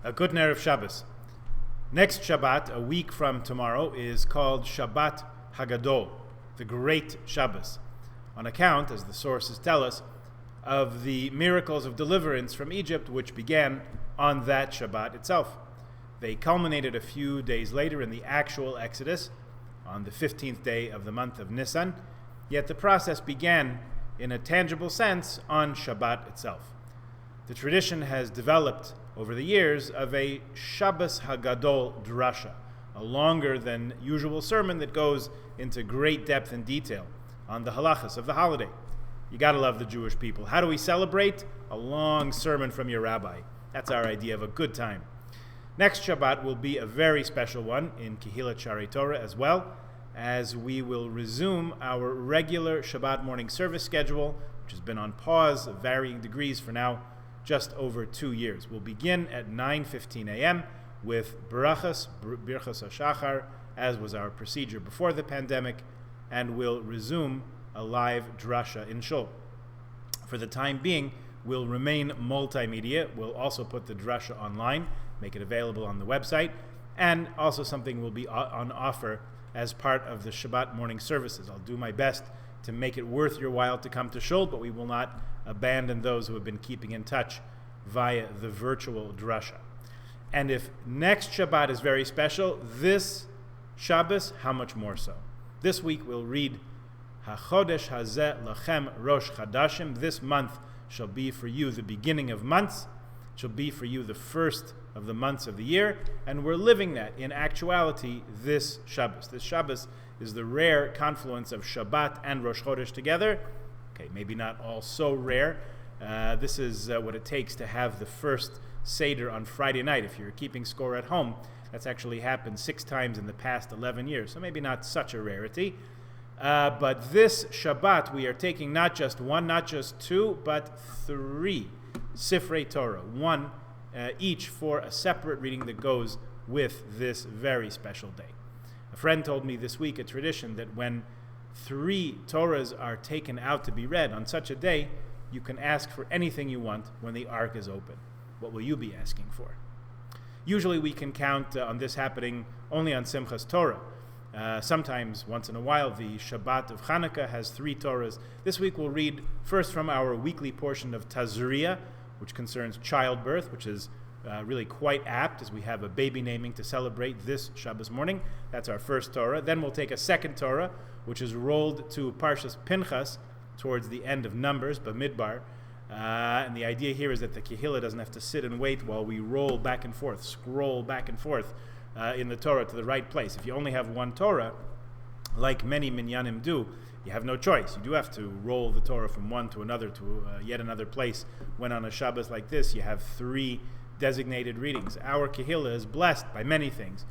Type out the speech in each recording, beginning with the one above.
A good Erev Shabbos. Next Shabbat, a week from tomorrow, is called Shabbat Hagadol, the Great Shabbos, on account, as the sources tell us, of the miracles of deliverance from Egypt which began on that Shabbat itself. They culminated a few days later in the actual Exodus, on the 15th day of the month of Nisan, yet the process began in a tangible sense on Shabbat itself. The tradition has developed over the years of a Shabbos Hagadol drasha, a longer than usual sermon that goes into great depth and detail on the halachas of the holiday. You gotta love the Jewish people. How do we celebrate? A long sermon from your rabbi. That's our idea of a good time. Next Shabbat will be a very special one in Kehillat Sharei Torah as well, as we will resume our regular Shabbat morning service schedule, which has been on pause of varying degrees for now just over 2 years. We'll begin at 9:15 a.m. with Birchas HaShachar, as was our procedure before the pandemic, and we'll resume a live drasha in Shul. For the time being, we'll remain multimedia. We'll also put the drasha online, make it available on the website, and also something will be on offer as part of the Shabbat morning services. I'll do my best to make it worth your while to come to Shul, but we will not abandon those who have been keeping in touch via the virtual drasha. And if next Shabbat is very special, this Shabbos, how much more so? This week we'll read Hachodesh hazeh lachem Rosh Chadashim. This month shall be for you the beginning of months, shall be for you the first of the months of the year, and we're living that in actuality this Shabbos. This Shabbos is the rare confluence of Shabbat and Rosh Chodesh together. Okay, maybe not all so rare. This is what it takes to have the first Seder on Friday night. If you're keeping score at home, that's actually happened 6 times in the past 11 years, so maybe not such a rarity. But this Shabbat, we are taking not just one, not just 2, but 3 Sifrei Torah, one each for a separate reading that goes with this very special day. A friend told me this week a tradition that when 3 Torahs are taken out to be read on such a day, you can ask for anything you want when the Ark is open. What will you be asking for? Usually we can count on this happening only on Simchas Torah. Sometimes, once in a while, the Shabbat of Hanukkah has 3 Torahs. This week we'll read first from our weekly portion of Tazria, which concerns childbirth, which is really quite apt as we have a baby naming to celebrate this Shabbos morning. That's our first Torah. Then we'll take a second Torah, which is rolled to Parshas Pinchas towards the end of Numbers, Bamidbar. And the idea here is that the Kehillah doesn't have to sit and wait while we roll back and forth, scroll back and forth in the Torah to the right place. If you only have one Torah, like many minyanim do, you have no choice. You do have to roll the Torah from one to another to yet another place. When on a Shabbos like this, you have 3 designated readings. Our Kehillah is blessed by many things,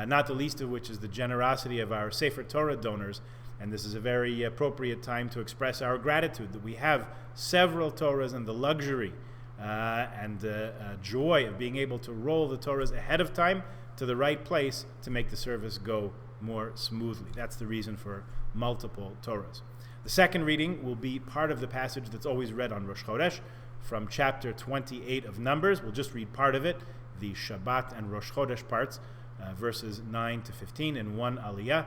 not the least of which is the generosity of our Sefer Torah donors, and this is a very appropriate time to express our gratitude that we have several Torahs and the luxury and joy of being able to roll the Torahs ahead of time to the right place to make the service go more smoothly. That's the reason for multiple Torahs. The second reading will be part of the passage that's always read on Rosh Chodesh from chapter 28 of Numbers. We'll just read part of it, the Shabbat and Rosh Chodesh parts, verses 9 to 15 in one aliyah.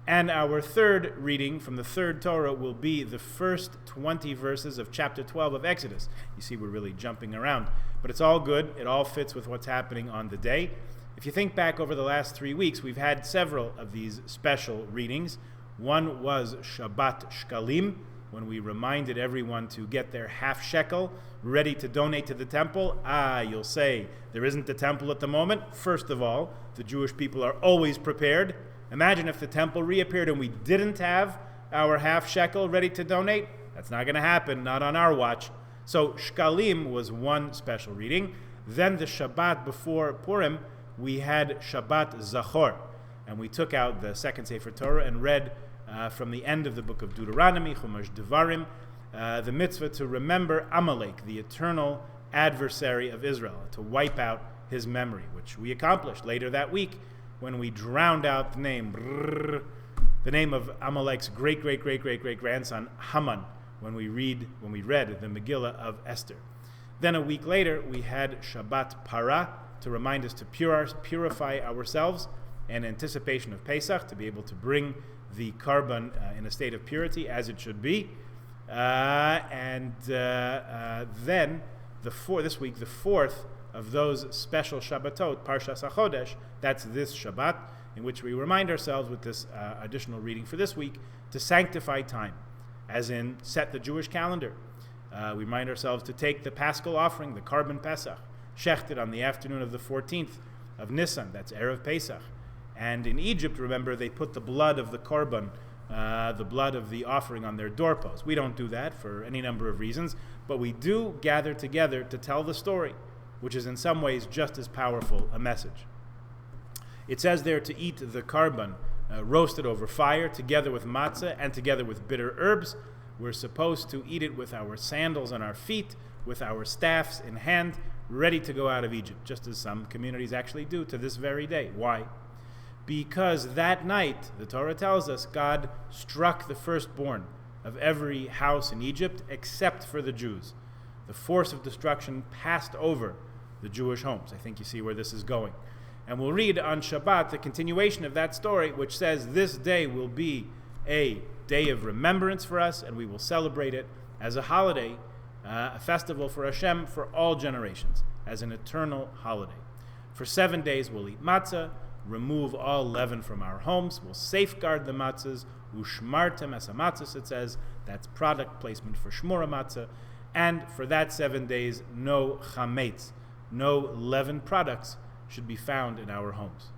And our third reading from the third Torah will be the first 20 verses of chapter 12 of Exodus. You see, we're really jumping around, but it's all good. It all fits with what's happening on the day. If you think back over the last 3 weeks, we've had several of these special readings. One was Shabbat Shkalim, when we reminded everyone to get their half shekel ready to donate to the temple. You'll say, there isn't a temple at the moment. First of all, the Jewish people are always prepared. Imagine if the temple reappeared and we didn't have our half shekel ready to donate. That's not going to happen, not on our watch. So Shkalim was one special reading. Then the Shabbat before Purim, we had Shabbat Zachor, and we took out the second Sefer Torah and read from the end of the book of Deuteronomy, Chumash Devarim, the mitzvah to remember Amalek, the eternal adversary of Israel, to wipe out his memory, which we accomplished later that week when we drowned out the name of Amalek's great-great-great-great-great grandson Haman when we read the Megillah of Esther. Then a week later, we had Shabbat Para to remind us to purify ourselves in anticipation of Pesach, to be able to bring the korban in a state of purity as it should be. Then this week, the fourth of those special Shabbatot, Parshas Hachodesh, that's this Shabbat, in which we remind ourselves with this additional reading for this week to sanctify time, as in set the Jewish calendar. We remind ourselves to take the Paschal offering, the korban Pesach, shechted on the afternoon of the 14th of Nisan, that's Erev Pesach. And in Egypt, remember, they put the blood of the korban, the blood of the offering on their doorposts. We don't do that for any number of reasons, but we do gather together to tell the story, which is in some ways just as powerful a message. It says there to eat the korban roasted over fire together with matzah and together with bitter herbs. We're supposed to eat it with our sandals on our feet, with our staffs in hand, ready to go out of Egypt, just as some communities actually do to this very day. Why? Because that night, the Torah tells us, God struck the firstborn of every house in Egypt except for the Jews. The force of destruction passed over the Jewish homes. I think you see where this is going. And we'll read on Shabbat the continuation of that story, which says this day will be a day of remembrance for us, and we will celebrate it as a holiday, a festival for Hashem for all generations, as an eternal holiday. For 7 days we'll eat matzah, remove all leaven from our homes, we'll safeguard the matzahs, ushmartem es hamatzahs, it says, that's product placement for shmura matzah, and for that 7 days, no chametz, no leavened products should be found in our homes.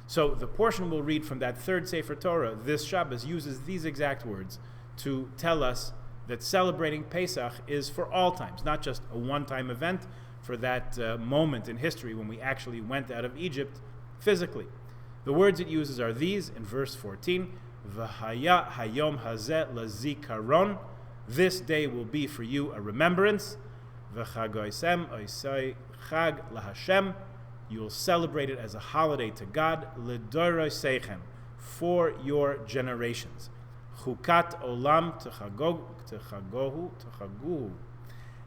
So the portion we'll read from that third Sefer Torah, this Shabbos, uses these exact words to tell us that celebrating Pesach is for all times, not just a one-time event for that moment in history when we actually went out of Egypt physically. The words it uses are these in verse 14, V'haya hayom hazeh lazikaron, this day will be for you a remembrance, V'chagoisem oisai chag laHashem, you will celebrate it as a holiday to God, L'doroseichem, for your generations. Chukat olam techaguhu.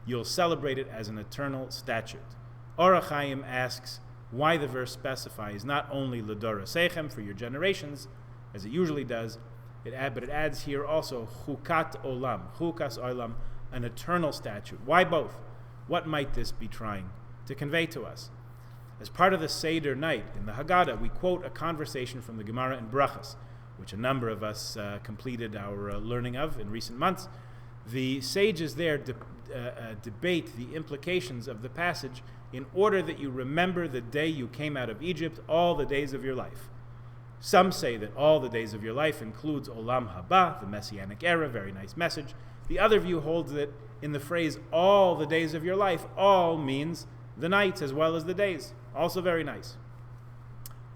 You'll celebrate it as an eternal statute. Or HaChaim asks why the verse specifies not only L'doroseichem, for your generations, as it usually does, but it adds here also Chukat olam, Chukas olam, an eternal statute. Why both? What might this be trying to convey to us? As part of the Seder night in the Haggadah, we quote a conversation from the Gemara in Brachas, which a number of us completed our learning of in recent months. The sages there debate the implications of the passage in order that you remember the day you came out of Egypt all the days of your life. Some say that all the days of your life includes Olam Haba, the Messianic era, very nice message. The other view holds that in the phrase all the days of your life, all means the nights as well as the days. Also very nice.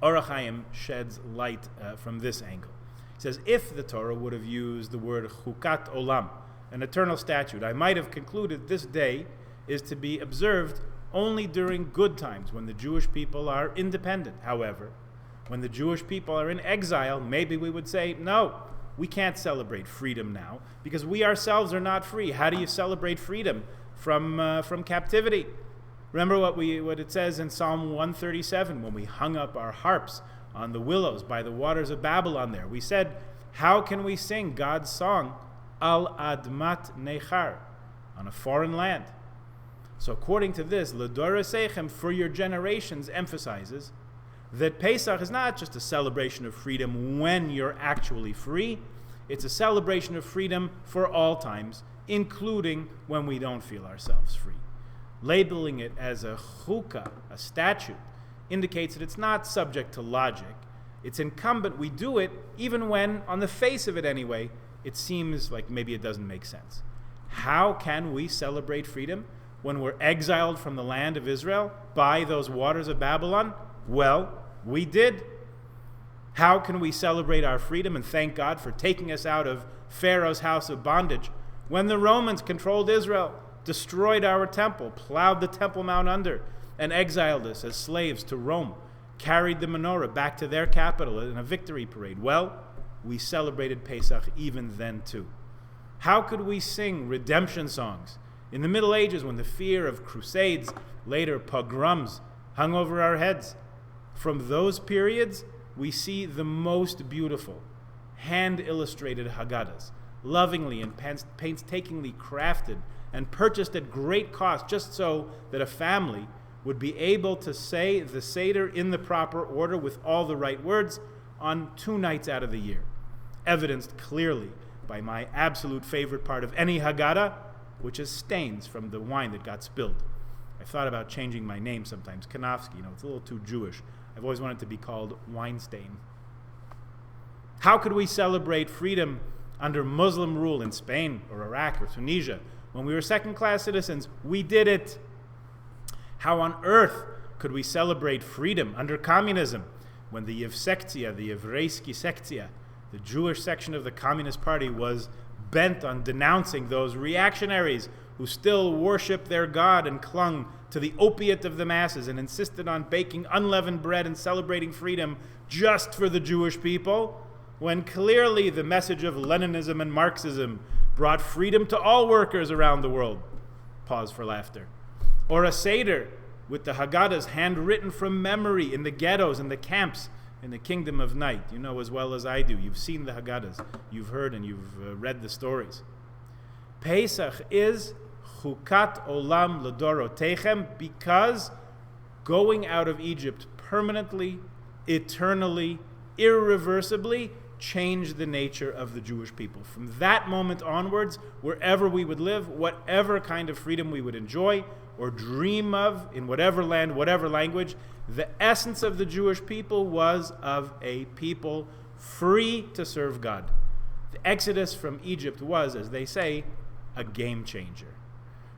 Or HaChaim sheds light from this angle. He says, if the Torah would have used the word Chukat Olam, an eternal statute, I might have concluded this day is to be observed only during good times when the Jewish people are independent. However, when the Jewish people are in exile, maybe we would say, no, we can't celebrate freedom now because we ourselves are not free. How do you celebrate freedom from captivity? Remember what it says in Psalm 137 when we hung up our harps on the willows by the waters of Babylon there. We said, how can we sing God's song, Al Admat Nechar, on a foreign land? So according to this, L'doroseichem, for your generations, emphasizes that Pesach is not just a celebration of freedom when you're actually free, it's a celebration of freedom for all times, including when we don't feel ourselves free. Labeling it as a chukah, a statute, indicates that it's not subject to logic. It's incumbent we do it even when, on the face of it anyway, it seems like maybe it doesn't make sense. How can we celebrate freedom when we're exiled from the land of Israel by those waters of Babylon? Well, we did. How can we celebrate our freedom and thank God for taking us out of Pharaoh's house of bondage when the Romans controlled Israel, destroyed our temple, plowed the Temple Mount under, and exiled us as slaves to Rome, carried the menorah back to their capital in a victory parade? Well, we celebrated Pesach even then too. How could we sing redemption songs In the Middle Ages, when the fear of crusades, later pogroms, hung over our heads, from those periods, we see the most beautiful, hand-illustrated Haggadahs, lovingly and painstakingly crafted and purchased at great cost, just so that a family would be able to say the Seder in the proper order with all the right words on 2 nights out of the year, evidenced clearly by my absolute favorite part of any Haggadah, which is stains from the wine that got spilled. I thought about changing my name sometimes, Kanofsky, it's a little too Jewish. I've always wanted to be called Weinstein. How could we celebrate freedom under Muslim rule in Spain or Iraq or Tunisia when we were second-class citizens? We did it. How on earth could we celebrate freedom under communism when the Yevsektia, the Yevreisky Sektia, the Jewish section of the Communist Party, was bent on denouncing those reactionaries who still worshiped their God and clung to the opiate of the masses and insisted on baking unleavened bread and celebrating freedom just for the Jewish people, when clearly the message of Leninism and Marxism brought freedom to all workers around the world. Pause for laughter. Or a Seder with the Haggadahs handwritten from memory in the ghettos and the camps in the kingdom of night. You know as well as I do. You've seen the Haggadahs. You've heard and you've read the stories. Pesach is Chukat Olam L'Dorotechem, because going out of Egypt permanently, eternally, irreversibly changed the nature of the Jewish people. From that moment onwards, wherever we would live, whatever kind of freedom we would enjoy or dream of, in whatever land, whatever language, the essence of the Jewish people was of a people free to serve God. The exodus from Egypt was, as they say, a game changer.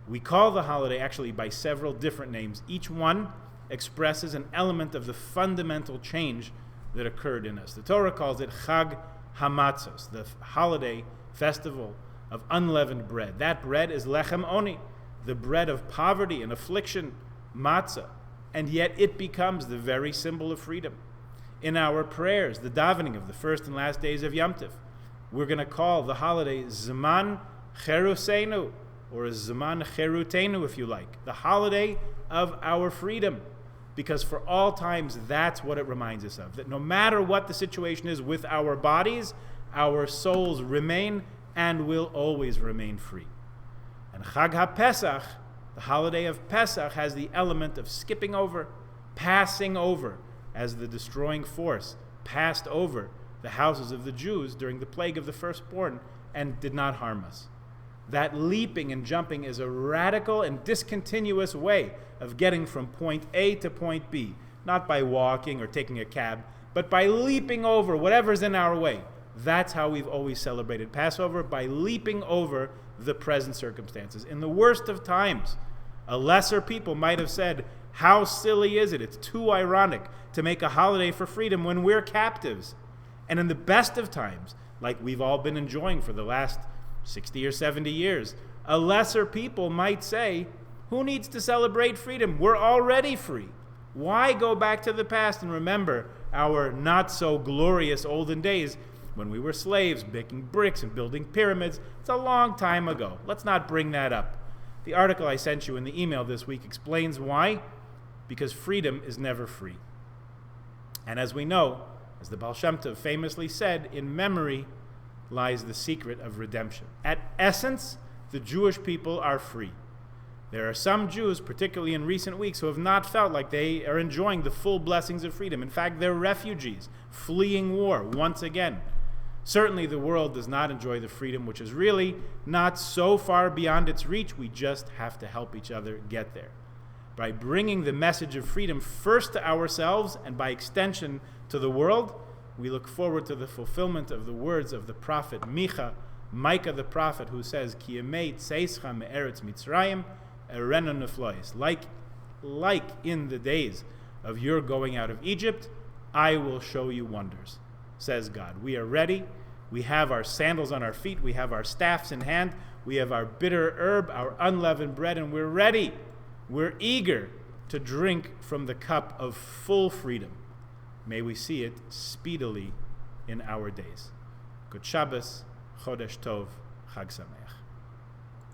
We call the holiday actually by several different names. Each one expresses an element of the fundamental change that occurred in us. The Torah calls it Chag HaMatzos, the holiday festival of unleavened bread. That bread is Lechem Oni, the bread of poverty and affliction, matzah, and yet it becomes the very symbol of freedom. In our prayers, the davening of the first and last days of Yom Tov, we're going to call the holiday Zman Cherusenu, or Zman Cherutenu if you like, the holiday of our freedom. Because for all times, that's what it reminds us of. That no matter what the situation is with our bodies, our souls remain and will always remain free. And Chag HaPesach, the holiday of Pesach, has the element of skipping over, passing over, as the destroying force passed over the houses of the Jews during the plague of the firstborn and did not harm us. That leaping and jumping is a radical and discontinuous way of getting from point A to point B, not by walking or taking a cab, but by leaping over whatever's in our way. That's how we've always celebrated Passover, by leaping over the present circumstances. In the worst of times, a lesser people might have said, how silly is it? It's too ironic to make a holiday for freedom when we're captives. And in the best of times, like we've all been enjoying for the last 60 or 70 years, a lesser people might say, who needs to celebrate freedom? We're already free. Why go back to the past and remember our not so glorious olden days when we were slaves, making bricks and building pyramids? It's a long time ago. Let's not bring that up. The article I sent you in the email this week explains why. Because freedom is never free. And as we know, as the Baal Shem Tov famously said, in memory lies the secret of redemption. At essence, the Jewish people are free. There are some Jews, particularly in recent weeks, who have not felt like they are enjoying the full blessings of freedom. In fact, they're refugees, fleeing war once again. Certainly the world does not enjoy the freedom, which is really not so far beyond its reach. We just have to help each other get there. By bringing the message of freedom first to ourselves and by extension to the world, we look forward to the fulfillment of the words of the prophet Micah the prophet, who says, Ki yemei tzeischa me'eretz Mitzrayim erenu neflois. Like in the days of your going out of Egypt, I will show you wonders, says God. We are ready. We have our sandals on our feet. We have our staffs in hand. We have our bitter herb, our unleavened bread, and we're ready. We're eager to drink from the cup of full freedom. May we see it speedily in our days. Good Shabbos, Chodesh Tov, Chag Sameach.